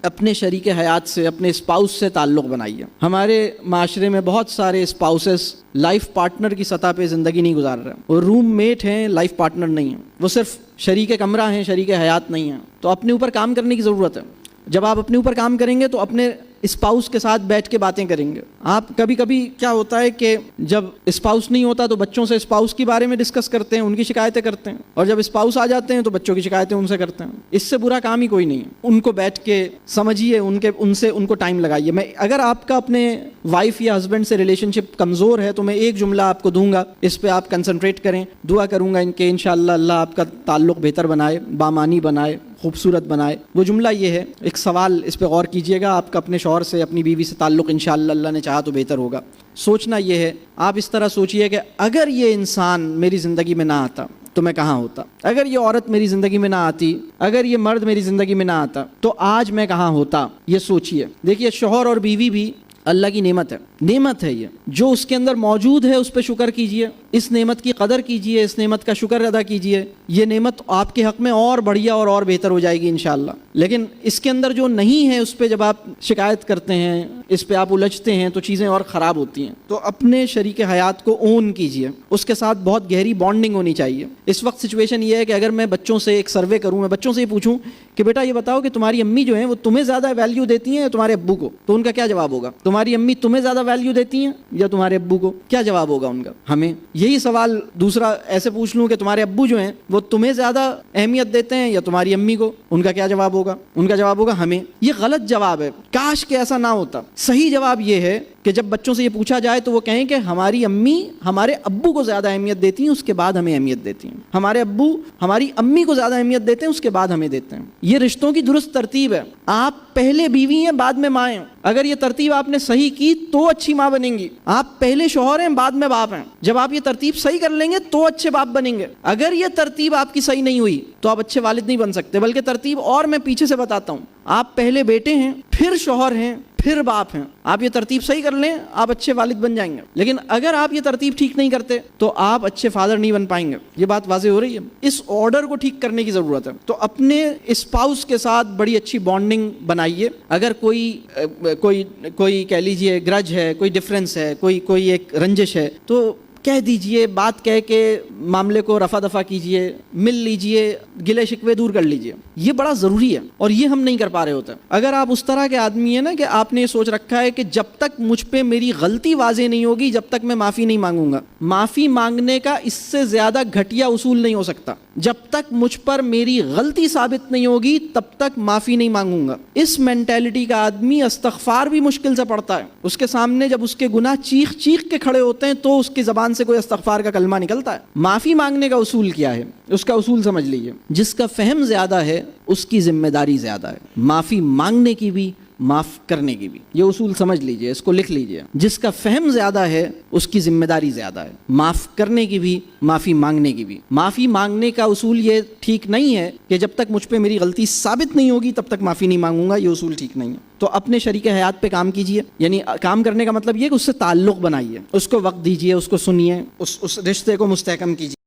اپنے شریک حیات سے، اپنے اسپاؤس سے تعلق بنائیے۔ ہمارے معاشرے میں بہت سارے اسپاؤسز لائف پارٹنر کی سطح پہ زندگی نہیں گزار رہے، وہ روم میٹ ہیں، لائف پارٹنر نہیں ہیں، وہ صرف شریک کمرہ ہیں، شریک حیات نہیں ہیں۔ تو اپنے اوپر کام کرنے کی ضرورت ہے۔ جب آپ اپنے اوپر کام کریں گے تو اپنے اسپاؤس کے ساتھ بیٹھ کے باتیں کریں گے۔ آپ کبھی کبھی کیا ہوتا ہے کہ جب اسپاؤس نہیں ہوتا تو بچوں سے اسپاؤس کے بارے میں ڈسکس کرتے ہیں، ان کی شکایتیں کرتے ہیں، اور جب اسپاؤس آ جاتے ہیں تو بچوں کی شکایتیں ان سے کرتے ہیں۔ اس سے برا کام ہی کوئی نہیں ہے۔ ان کو بیٹھ کے سمجھیے، ان کو ٹائم لگائیے۔ اگر آپ کا اپنے وائف یا ہسبینڈ سے ریلیشن شپ کمزور ہے تو میں ایک جملہ آپ کو دوں گا، اس پہ آپ کنسنٹریٹ کریں۔ دعا کروں گا کہ انشاءاللہ اللہ آپ کا تعلق بہتر بنائے، بامانی بنائے، خوبصورت بنائے۔ وہ جملہ یہ ہے، ایک سوال اس پہ غور کیجئے گا، آپ کا اپنے شوہر سے، اپنی بیوی سے تعلق انشاءاللہ اللہ نے چاہا تو بہتر ہوگا۔ سوچنا یہ ہے، آپ اس طرح سوچئے کہ اگر یہ انسان میری زندگی میں نہ آتا تو میں کہاں ہوتا، اگر یہ عورت میری زندگی میں نہ آتی، اگر یہ مرد میری زندگی میں نہ آتا تو آج میں کہاں ہوتا۔ یہ سوچئے۔ دیکھیے، شوہر اور بیوی بھی اللہ کی نعمت ہے، نعمت ہے یہ، جو اس کے اندر موجود ہے اس پہ شکر کیجئے، اس نعمت کی قدر کیجئے، اس نعمت کا شکر ادا کیجئے۔ یہ نعمت آپ کے حق میں اور بڑھیا اور بہتر ہو جائے گی انشاءاللہ۔ لیکن اس کے اندر جو نہیں ہے اس پہ جب آپ شکایت کرتے ہیں، اس پہ آپ الجھتے ہیں تو چیزیں اور خراب ہوتی ہیں۔ تو اپنے شریک حیات کو اون کیجئے، اس کے ساتھ بہت گہری بانڈنگ ہونی چاہیے۔ اس وقت سچویشن یہ ہے کہ اگر میں بچوں سے ایک سروے کروں، میں بچوں سے یہ پوچھوں کہ بیٹا یہ بتاؤ کہ تمہاری امی جو ہیں وہ تمہیں زیادہ ویلیو دیتی ہیں یا تمہارے ابو کو، تو ان کا کیا جواب ہوگا؟ تمہاری امی تمہیں زیادہ ویلیو دیتی ہیں یا تمہارے ابو کو؟ کیا جواب ہوگا ان کا؟ ہمیں یہی سوال دوسرا ایسے پوچھ لوں کہ تمہارے ابو جو ہیں وہ تمہیں زیادہ اہمیت دیتے ہیں یا تمہاری امی کو، ان کا کیا جواب ہوگا؟ ان کا جواب ہوگا ہمیں۔ یہ غلط جواب ہے، کاش کہ ایسا نہ ہوتا۔ صحیح جواب یہ ہے کہ جب بچوں سے یہ پوچھا جائے تو وہ کہیں کہ ہماری امی ہمارے ابو کو زیادہ اہمیت دیتی ہیں، اس کے بعد ہمیں اہمیت دیتی ہیں، ہمارے ابو ہماری امی کو زیادہ اہمیت دیتے ہیں، اس کے بعد ہمیں دیتے ہیں۔ یہ رشتوں کی درست ترتیب ہے۔ آپ پہلے بیوی ہیں، بعد میں ماں ہیں۔ اگر یہ ترتیب آپ نے صحیح کی تو اچھی ماں بنیں گی۔ آپ پہلے شوہر ہیں، بعد میں باپ ہیں۔ جب آپ یہ ترتیب صحیح کر لیں گے تو اچھے باپ بنیں گے۔ اگر یہ ترتیب آپ کی صحیح نہیں ہوئی تو آپ اچھے والد نہیں بن سکتے۔ بلکہ ترتیب اور میں پیچھے سے بتاتا ہوں، آپ پہلے بیٹے ہیں، پھر شوہر ہیں، پھر باپ ہیں۔ آپ یہ ترتیب صحیح کر لیں، آپ اچھے والد بن جائیں گے۔ لیکن اگر آپ یہ ترتیب ٹھیک نہیں کرتے تو آپ اچھے فادر نہیں بن پائیں گے۔ یہ بات واضح ہو رہی ہے؟ اس آرڈر کو ٹھیک کرنے کی ضرورت ہے۔ تو اپنے اسپاؤس کے ساتھ بڑی اچھی بانڈنگ بنائیے۔ اگر کوئی کہہ لیجئے گرج ہے، کوئی ڈفرینس ہے، کوئی ایک رنجش ہے تو کہہ دیجئے، بات کہہ کے معاملے کو رفع دفع کیجئے، مل لیجئے، گلے شکوے دور کر لیجئے۔ یہ بڑا ضروری ہے اور یہ ہم نہیں کر پا رہے ہوتے۔ اگر آپ اس طرح کے آدمی ہیں نا کہ آپ نے یہ سوچ رکھا ہے کہ جب تک مجھ پہ میری غلطی واضح نہیں ہوگی جب تک میں معافی نہیں مانگوں گا، معافی مانگنے کا اس سے زیادہ گھٹیا اصول نہیں ہو سکتا۔ جب تک مجھ پر میری غلطی ثابت نہیں ہوگی تب تک معافی نہیں مانگوں گا۔ اس مینٹیلٹی کا آدمی استغفار بھی مشکل سے پڑھتا ہے۔ اس کے سامنے جب اس کے گناہ چیخ کے کھڑے ہوتے ہیں تو اس کی زبان سے کوئی استغفار کا کلمہ نکلتا ہے۔ معافی مانگنے کا اصول کیا ہے؟ اس کا اصول سمجھ لیجئے۔ جس کا فہم زیادہ ہے اس کی ذمہ داری زیادہ ہے، معافی مانگنے کی بھی، معاف کرنے کی بھی۔ یہ اصول سمجھ لیجئے، اس کو لکھ لیجئے۔ جس کا فہم زیادہ ہے اس کی ذمہ داری زیادہ ہے، معاف کرنے کی بھی، معافی مانگنے کی بھی۔ معافی مانگنے کا اصول یہ ٹھیک نہیں ہے کہ جب تک مجھ پہ میری غلطی ثابت نہیں ہوگی تب تک معافی نہیں مانگوں گا، یہ اصول ٹھیک نہیں ہے۔ تو اپنے شریک حیات پہ کام کیجئے، یعنی کام کرنے کا مطلب یہ کہ اس سے تعلق بنائیے، اس کو وقت دیجئے، اس کو سنیے، اس رشتے کو مستحکم کیجئے۔